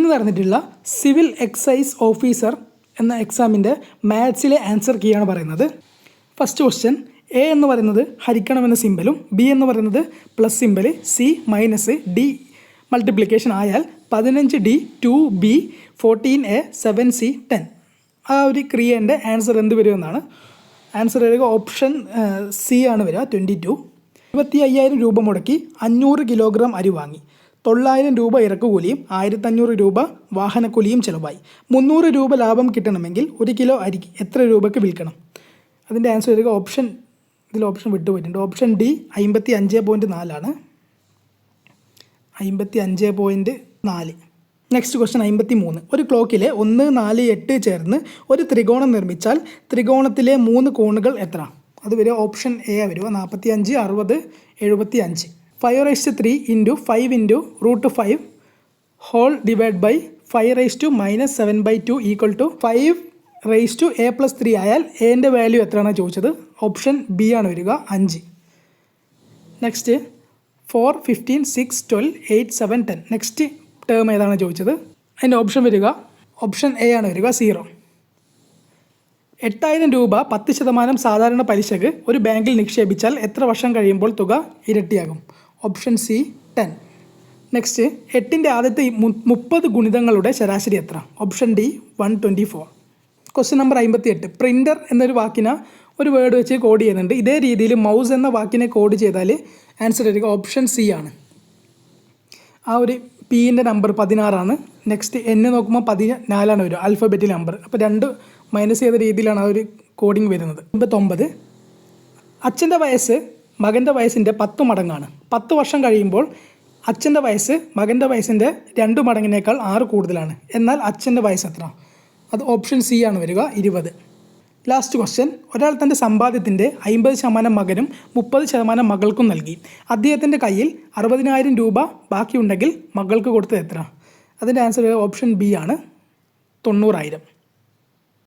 ഇന്ന് നടന്നിട്ടുള്ള civil excise officer എന്ന എക്സാമിൻ്റെ മാത്സിലെ ആൻസർ കീയാണ് പറയുന്നത്. ഫസ്റ്റ് ക്വസ്റ്റ്യൻ, എ എന്ന് പറയുന്നത് ഹരിക്കണമെന്ന സിമ്പലും ബി എന്ന് പറയുന്നത് plus symbol C minus D multiplication ആയാൽ 15D 2B 14A 7C 10. ആ ഒരു ക്രിയേൻ്റെ ആൻസർ എന്ത് വരുമെന്നാണ്. ആൻസർ വരിക ഓപ്ഷൻ സി ആണ് വരിക 22. 25,000 രൂപ മുടക്കി 500 കിലോഗ്രാം അരി വാങ്ങി. 900 രൂപ ഇറക്കുകൂലിയും 1500 രൂപ വാഹനക്കൂലിയും ചിലവായി. 300 രൂപ ലാഭം കിട്ടണമെങ്കിൽ 1 കിലോ അരിക്ക് എത്ര രൂപയ്ക്ക് വിൽക്കണം? അതിൻ്റെ ആൻസർ വരിക ഇതിൽ ഓപ്ഷൻ വിട്ടുപോയിട്ടുണ്ട്. ഓപ്ഷൻ ഡി 55.4 ആണ്. 55.4. Next question 53. ഒരു ക്ലോക്കിലെ 1, 4, 8 ചേർന്ന് ഒരു ത്രികോണം നിർമ്മിച്ചാൽ ത്രികോണത്തിലെ 3 കോണുകൾ എത്ര? അത് വരിക ഓപ്ഷൻ എ വരിക 45, 60, 75. 5/3 × 5 × √5 ഹോൾ ഡിവൈഡ് ബൈ 5 - 7/2 = 5 A+3 ആയാൽ എൻ്റെ വാല്യൂ എത്രയാണ് ചോദിച്ചത്. ഓപ്ഷൻ ബി ആണ് വരിക 5. നെക്സ്റ്റ് 4, 15, 6, 12, 8, 7, 10. നെക്സ്റ്റ് ടേം ഏതാണ് ചോദിച്ചത്. അതിൻ്റെ ഓപ്ഷൻ വരിക ഓപ്ഷൻ എ ആണ് വരിക 0. 8,000 രൂപ 10% സാധാരണ പലിശക്ക് ഒരു ബാങ്കിൽ നിക്ഷേപിച്ചാൽ എത്ര വർഷം കഴിയുമ്പോൾ തുക ഇരട്ടിയാകും? Option C 10. നെക്സ്റ്റ് 8ൻ്റെ ആദ്യത്തെ 30 ഗുണിതങ്ങളുടെ ശരാശരി എത്ര? Option D 124. Question number 58. Printer എന്നൊരു വാക്കിനെ ഒരു വേർഡ് വെച്ച് കോഡ് ചെയ്യുന്നുണ്ട്. ഇതേ രീതിയിൽ മൗസ് എന്ന വാക്കിനെ കോഡ് ചെയ്താൽ ആൻസർ വരിക ഓപ്ഷൻ സി ആണ്. ആ ഒരു പിൻ്റെ നമ്പർ 16 ആണ്. നെക്സ്റ്റ് എൻ നോക്കുമ്പോൾ 14 വരും ആൽഫബറ്റിക് നമ്പർ. അപ്പോൾ 2 മൈനസ് ചെയ്ത രീതിയിലാണ് ആ ഒരു കോഡിങ് വരുന്നത്. 59. അച്ഛൻ്റെ വയസ്സ് മകൻ്റെ വയസ്സിൻ്റെ 10 മടങ്ങാണ്. 10 വർഷം കഴിയുമ്പോൾ അച്ഛൻ്റെ വയസ്സ് മകൻ്റെ വയസ്സിൻ്റെ 2 മടങ്ങിനേക്കാൾ 6 കൂടുതലാണ്. എന്നാൽ അച്ഛൻ്റെ വയസ്സ് എത്ര? അത് ഓപ്ഷൻ സി ആണ് വരിക 20. ലാസ്റ്റ് ക്വസ്റ്റ്യൻ, ഒരാൾ തൻ്റെ സമ്പാദ്യത്തിൻ്റെ 50% മകനും 30% മകൾക്കും നൽകി. അദ്ദേഹത്തിൻ്റെ കയ്യിൽ 60,000 രൂപ ബാക്കിയുണ്ടെങ്കിൽ മകൾക്ക് കൊടുത്തത് എത്ര? അതിൻ്റെ ആൻസർ ഓപ്ഷൻ ബി ആണ് 90,000.